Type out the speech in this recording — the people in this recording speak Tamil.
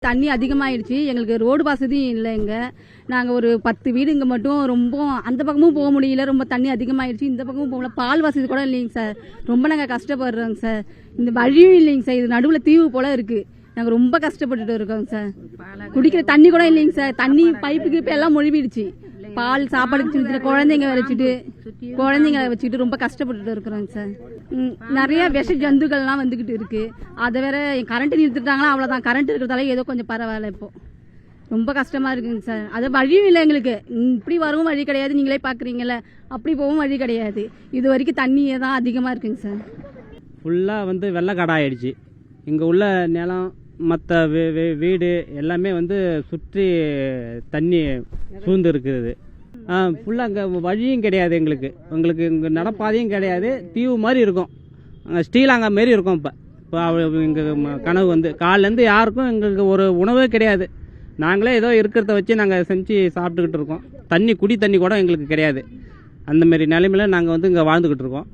தண்ணி அதிகமாயிடுச்சு. எங்களுக்கு ரோடு வசதியும் இல்லை. நாங்கள் ஒரு 10 வீடுங்க மட்டும் ரொம்ப அந்த பக்கமும் போக முடியல. ரொம்ப தண்ணி அதிகமாயிடுச்சு. இந்த பக்கமும் போகல. பால் வசதி கூட இல்லைங்க சார். ரொம்ப நாங்கள் கஷ்டப்படுறோங்க சார். இந்த வழியும் இல்லைங்க சார். இது நடுவில் தீவு போல இருக்குது. நாங்கள் ரொம்ப கஷ்டப்பட்டுட்டு இருக்கோங்க சார். குடிக்கிற தண்ணி கூட இல்லைங்க சார். தண்ணி பைப்புக்கு இப்போ எல்லாம் மொழிவிடுச்சு. பால் சாப்பாடு சின்ன குழந்தைங்க வச்சுட்டு ரொம்ப கஷ்டப்பட்டுட்டு இருக்கிறோங்க சார். நிறைய விஷ ஜந்துக்கள்லாம் வந்துக்கிட்டு இருக்கு. அதை வேற கரண்ட் நிறுத்திட்டாங்களா அவ்வளோதான். கரண்ட் இருக்கிறதால ஏதோ கொஞ்சம் பரவாயில்ல. இப்போ ரொம்ப கஷ்டமா இருக்குங்க சார். அது வழியும் இல்லை எங்களுக்கு. இப்படி வரவும் வழி கிடையாது. நீங்களே பார்க்குறீங்கள. அப்படி போகவும் வழி கிடையாது. இது வரைக்கும் தண்ணியே தான் அதிகமாக இருக்குங்க சார். ஃபுல்லாக வெள்ளக்காடு ஆயிடுச்சு. இங்கே உள்ள நிலம் மற்ற வீடு எல்லாமே சுற்றி தண்ணி சூழ்ந்து இருக்குது. ஃபுல்லாக அங்கே வழியும் கிடையாது. எங்களுக்கு இங்கே நடப்பாதையும் கிடையாது. தீவு மாதிரி இருக்கும். அங்கே ஸ்ரீலங்கா மாரி இருக்கும். இப்போ எங்கள் கனவு காலிலேருந்து யாருக்கும் எங்களுக்கு ஒரு உணவே கிடையாது. நாங்களே ஏதோ இருக்கிறத வச்சு நாங்கள் செஞ்சு சாப்பிட்டுக்கிட்டு இருக்கோம். குடி தண்ணி கூட எங்களுக்கு கிடையாது. அந்தமாரி நிலைமையில நாங்கள் இங்கே வாழ்ந்துக்கிட்டு இருக்கோம்.